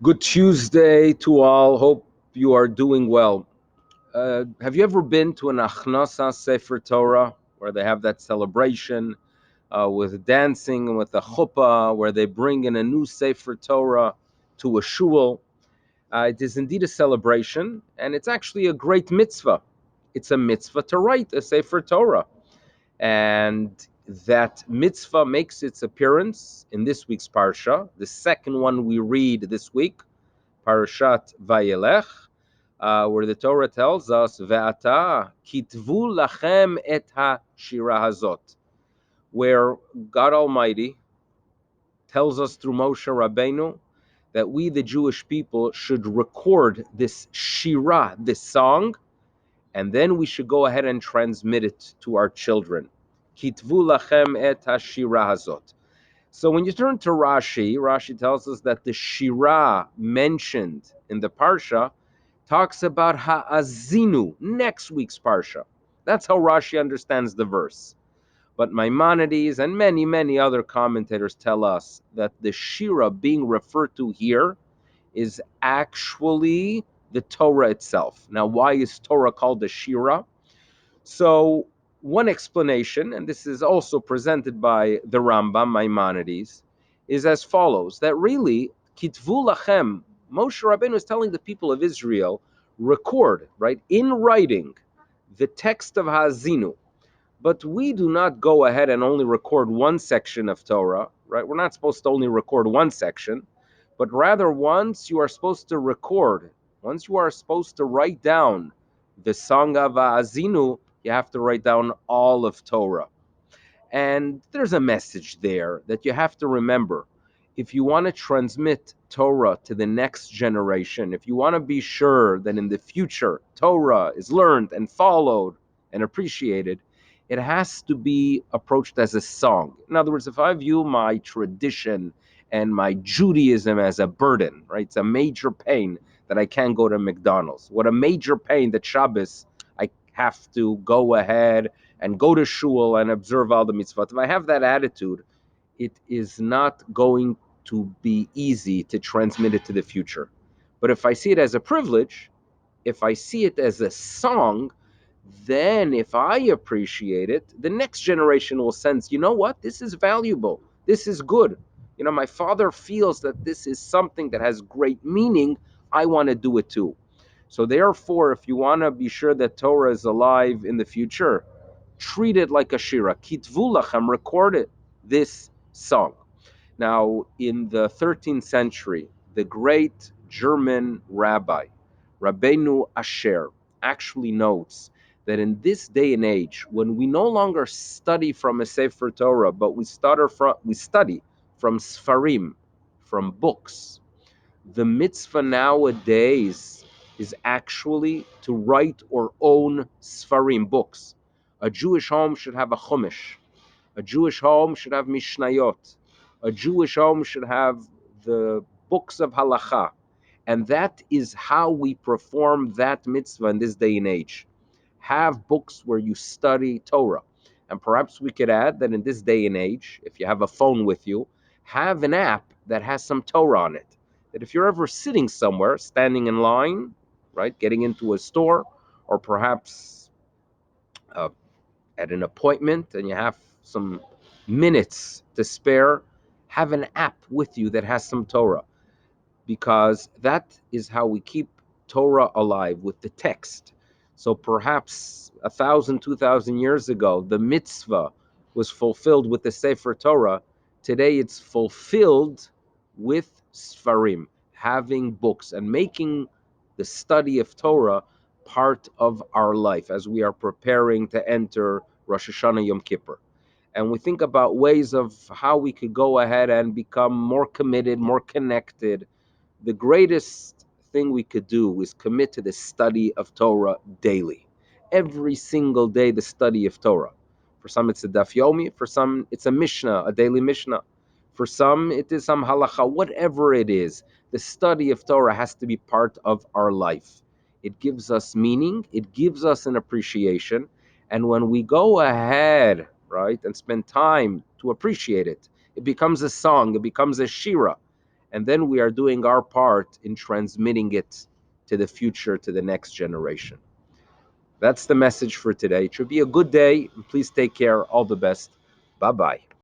Good Tuesday to all. Hope you are doing well. Have you ever been to an Achnasa Sefer Torah where they have that celebration with dancing and with the chuppah, where they bring in a new Sefer Torah to a shul? It is indeed a celebration, and it's actually a great mitzvah. It's a mitzvah to write a Sefer Torah. And that mitzvah makes its appearance in this week's Parsha, the second one we read this week, Parashat Vayelech, where the Torah tells us, "Ve'ata kitvu lachem et ha-shira hazot," where God Almighty tells us through Moshe Rabbeinu that we, the Jewish people, should record this shira, this song, and then we should go ahead and transmit it to our children. Kitvu lachem et ha-shira hazot. So when you turn to Rashi, Rashi tells us that the shira mentioned in the parsha talks about ha'azinu, next week's parsha. That's how Rashi understands the verse. But Maimonides and many, many other commentators tell us that the shira being referred to here is actually the Torah itself. Now, why is Torah called the shira? So one explanation, and this is also presented by the Rambam Maimonides, is as follows: that really, kitvu lachem, Moshe Rabbeinu is telling the people of Israel, record, right, in writing, the text of Ha'azinu. But we do not go ahead and only record one section of Torah, right? We're not supposed to only record one section, but rather once you are supposed to record, once you are supposed to write down the Song of Ha'azinu, you have to write down all of Torah. And there's a message there that you have to remember. If you want to transmit Torah to the next generation, if you want to be sure that in the future Torah is learned and followed and appreciated, it has to be approached as a song. In other words, if I view my tradition and my Judaism as a burden, right? It's a major pain that I can't go to McDonald's. What a major pain that Shabbos I have to go ahead and go to shul and observe all the mitzvot. If I have that attitude, it is not going to be easy to transmit it to the future. But if I see it as a privilege, if I see it as a song, then if I appreciate it, the next generation will sense, you know what, this is valuable, this is good. You know, my father feels that this is something that has great meaning. I want to do it too. So therefore, if you want to be sure that Torah is alive in the future, treat it like a shira. Kitvu lachem, record it, this song. Now, in the 13th century, the great German rabbi, Rabbeinu Asher, actually notes that in this day and age, when we no longer study from a Sefer Torah, but we study from Sfarim, from books, the mitzvah nowadays is actually to write or own Sfarim, books. A Jewish home should have a Chumash. A Jewish home should have Mishnayot. A Jewish home should have the books of Halacha. And that is how we perform that mitzvah in this day and age. Have books where you study Torah. And perhaps we could add that in this day and age, if you have a phone with you, have an app that has some Torah on it. That if you're ever sitting somewhere, standing in line, right, getting into a store, or perhaps uh, at an appointment and you have some minutes to spare, have an app with you that has some Torah, because that is how we keep Torah alive, with the text. So perhaps 1,000, 2,000 years ago, the mitzvah was fulfilled with the Sefer Torah. Today it's fulfilled with Sfarim, having books and making the study of Torah part of our life as we are preparing to enter Rosh Hashanah Yom Kippur. And we think about ways of how we could go ahead and become more committed, more connected. The greatest thing we could do is commit to the study of Torah daily. Every single day, the study of Torah. For some, it's a daf yomi. For some, it's a mishnah, a daily mishnah. For some, it is some halacha. Whatever it is, the study of Torah has to be part of our life. It gives us meaning. It gives us an appreciation. And when we go ahead, right, and spend time to appreciate it, it becomes a song. It becomes a shira. and then we are doing our part in transmitting it to the future, to the next generation. That's the message for today. It should be a good day. Please take care. All the best. Bye bye.